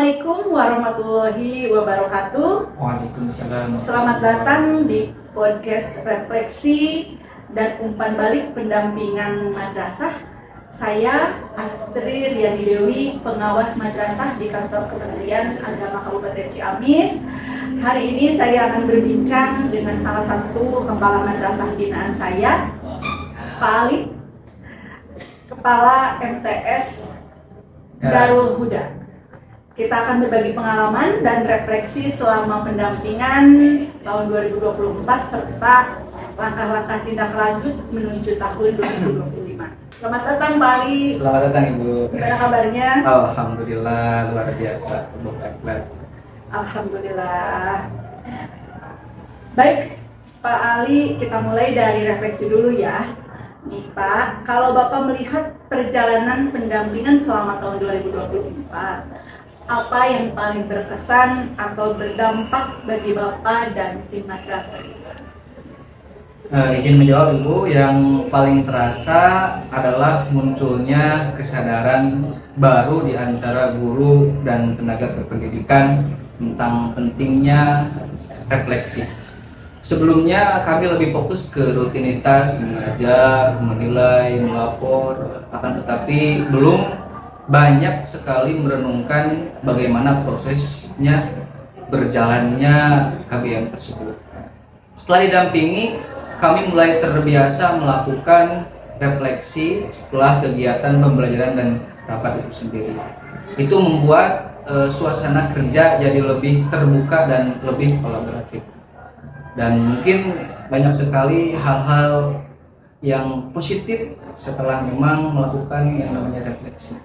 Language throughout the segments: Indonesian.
Assalamualaikum warahmatullahi wabarakatuh. Waalaikumsalam. Selamat datang di podcast refleksi dan umpan balik pendampingan madrasah. Saya Astri Riani Dewi, pengawas madrasah di kantor Kementerian Agama Kabupaten Ciamis. Hari ini saya akan berbincang dengan salah satu kepala madrasah binaan saya, Pak Ali, Kepala MTS Darul Huda. Kita akan berbagi pengalaman dan refleksi selama pendampingan tahun 2024 serta langkah-langkah tindak lanjut menuju tahun 2025. Selamat datang Pak Ali. Selamat datang Ibu. Gimana kabarnya? Alhamdulillah luar biasa. Alhamdulillah. Baik Pak Ali, kita mulai dari refleksi dulu ya. Nih Pak, kalau Bapak melihat perjalanan pendampingan selama tahun 2024, apa yang paling berkesan atau berdampak bagi Bapak dan tim madrasah? Izin menjawab Ibu, yang paling terasa adalah munculnya kesadaran baru di antara guru dan tenaga kependidikan tentang pentingnya refleksi. Sebelumnya kami lebih fokus ke rutinitas, mengajar, menilai, melapor, akan tetapi belum banyak sekali merenungkan bagaimana prosesnya berjalannya KBM tersebut. Setelah didampingi, kami mulai terbiasa melakukan refleksi setelah kegiatan pembelajaran dan rapat itu sendiri. Itu membuat suasana kerja jadi lebih terbuka dan lebih kolaboratif. Dan mungkin banyak sekali hal-hal yang positif setelah memang melakukan yang namanya refleksi.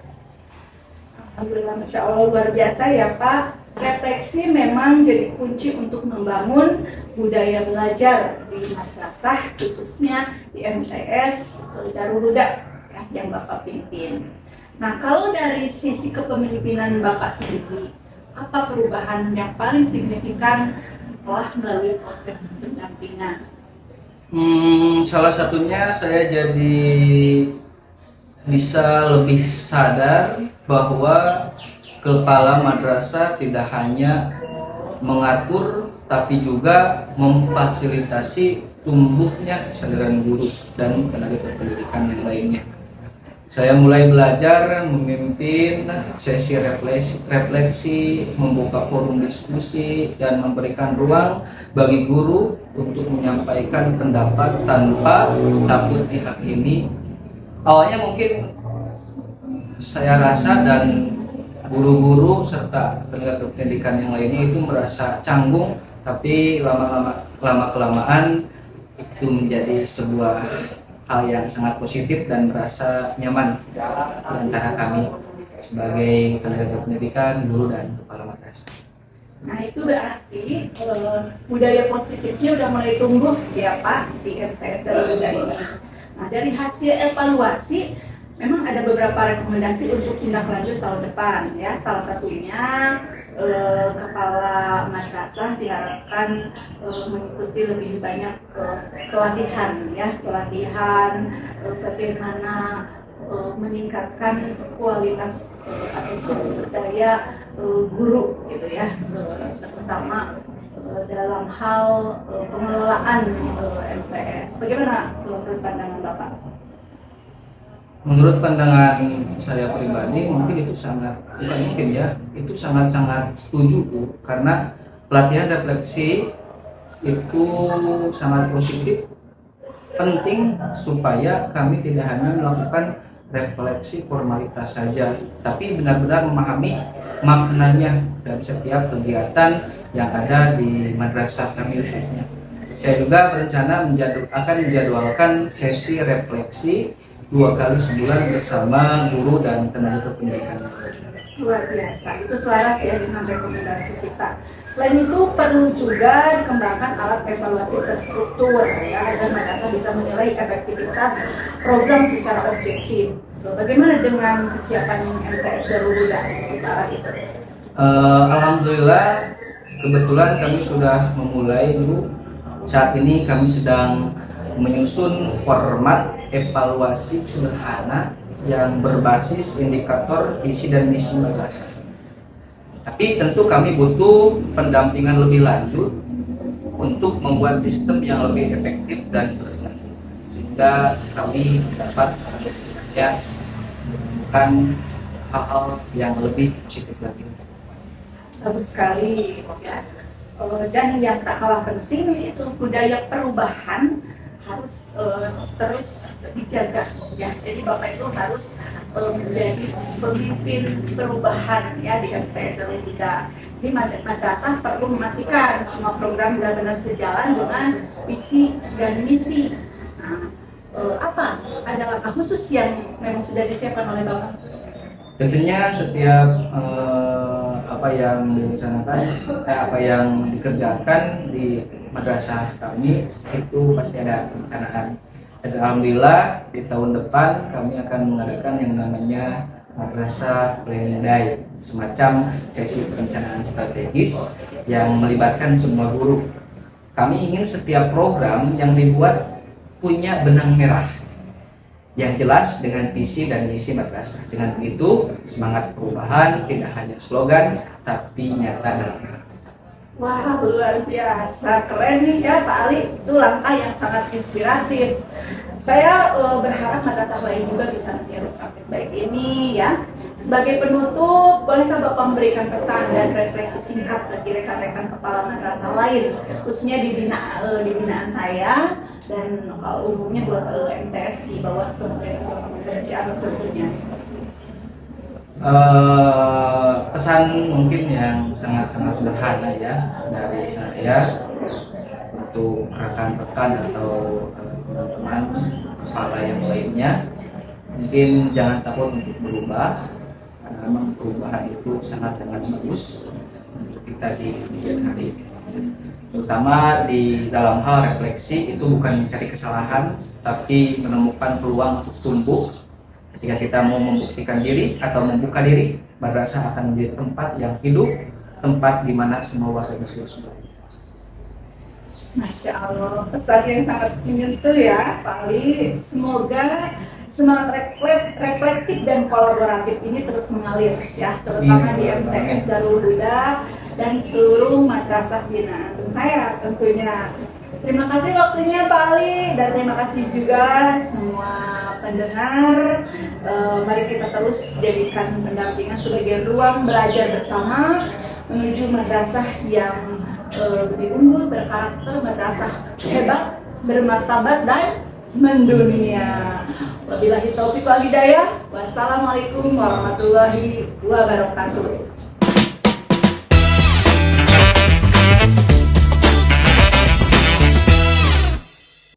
Alhamdulillah, Masya Allah, luar biasa ya Pak. Refleksi memang jadi kunci untuk membangun budaya belajar di madrasah, khususnya di MTS Darul Huda ya, yang Bapak pimpin. Nah, kalau dari sisi kepemimpinan Bapak sendiri, apa perubahan yang paling signifikan setelah melalui proses pendampingan? Salah satunya saya jadi bisa lebih sadar bahwa kepala madrasah tidak hanya mengatur tapi juga memfasilitasi tumbuhnya kesadaran guru dan tenaga kependidikan yang lainnya. Saya mulai belajar memimpin sesi refleksi, membuka forum diskusi, dan memberikan ruang bagi guru untuk menyampaikan pendapat tanpa takut dihakimi. Awalnya mungkin saya rasa dan guru-guru serta tenaga pendidikan yang lainnya itu merasa canggung, tapi lama-kelamaan itu menjadi sebuah hal yang sangat positif dan merasa nyaman di antara kami sebagai tenaga pendidikan, guru dan kepala madrasah. Nah, itu berarti budaya positifnya udah mulai tumbuh ya Pak di MTS Darul Huda ini. Nah, dari hasil evaluasi memang ada beberapa rekomendasi untuk tindak lanjut tahun depan ya. Salah satunya kepala madrasah diharapkan mengikuti lebih banyak pelatihan ya, bagaimana meningkatkan kualitas atau sumber daya guru gitu ya, terutama dalam hal pengelolaan MTS. Bagaimana menurut pandangan Bapak? Menurut pandangan saya pribadi, mungkin itu sangat setuju Bu, karena pelatihan refleksi itu sangat positif, penting supaya kami tidak hanya melakukan refleksi formalitas saja, tapi benar-benar memahami maknanya dari setiap kegiatan yang ada di madrasah kami khususnya. Saya juga berencana akan menjadwalkan sesi refleksi 2 kali sebulan bersama guru dan tenaga kependidikan. Luar biasa, itu selaras ya dengan rekomendasi kita. Selain itu perlu juga dikembangkan alat evaluasi terstruktur ya, agar madrasah bisa menilai efektivitas program secara objektif. Bagaimana dengan kesiapan MTS Darul Huda untuk arah itu? Alhamdulillah, kebetulan kami sudah memulai Bu. Saat ini kami sedang menyusun format evaluasi sederhana yang berbasis indikator visi dan misi madrasah. Tapi tentu kami butuh pendampingan lebih lanjut untuk membuat sistem yang lebih efektif dan berkelanjutan, sehingga kami dapat ya menemukan hal-hal yang lebih positif lagi. Bagus sekali ya. Dan yang tak kalah penting itu budaya perubahan harus terus dijaga ya. Jadi Bapak itu harus menjadi pemimpin perubahan ya di MTS Darul-Huda. Di madrasah perlu memastikan semua program benar-benar sejalan dengan visi dan misi. Nah, apa ada langkah khusus yang memang sudah disiapkan oleh Bapak? Tentunya setiap apa yang direncanakan, apa yang dikerjakan di madrasah kami itu pasti ada perencanaan. Dan alhamdulillah di tahun depan kami akan mengadakan yang namanya Madrasah Planning Day, semacam sesi perencanaan strategis yang melibatkan semua guru. Kami ingin setiap program yang dibuat punya benang merah yang jelas dengan visi dan misi madrasah. Dengan begitu semangat perubahan tidak hanya slogan tapi nyata dan nyata. Wah, luar biasa, keren nih ya Pak Ali. Itu langkah yang sangat inspiratif. Saya berharap madrasah lain juga bisa meniru praktik baik ini ya. Sebagai penutup, bolehkah Bapak memberikan pesan dan refleksi singkat bagi rekan-rekan kepala madrasah lain, khususnya di binaan saya dan umumnya buat MTS di bawah Kementerian Ciamis tentunya. Pesan mungkin yang sangat-sangat sederhana ya dari saya untuk rekan-rekan atau teman-teman kepala yang lainnya, mungkin jangan takut untuk berubah, karena memang perubahan itu sangat-sangat bagus untuk kita di kemudian hari, terutama di dalam hal refleksi. Itu bukan mencari kesalahan tapi menemukan peluang untuk tumbuh. Ketika kita mau membuktikan diri atau membuka diri, madrasah akan menjadi tempat yang hidup, tempat di mana semua warga harus belajar. Masya Allah, pesan yang sangat menyentuh ya Pak Ali. Semoga semangat reflektif dan kolaboratif ini terus mengalir ya, terutama di MTS Darul-Huda dan seluruh madrasah binaan saya tentunya. Terima kasih waktunya Pak Ali, dan terima kasih juga semua pendengar. Mari kita terus jadikan pendampingan sebagai ruang belajar bersama menuju madrasah yang lebih unggul, berkarakter, madrasah hebat, bermartabat dan mendunia. Wabillahi taufiq wal hidayah. Wassalamualaikum warahmatullahi wabarakatuh.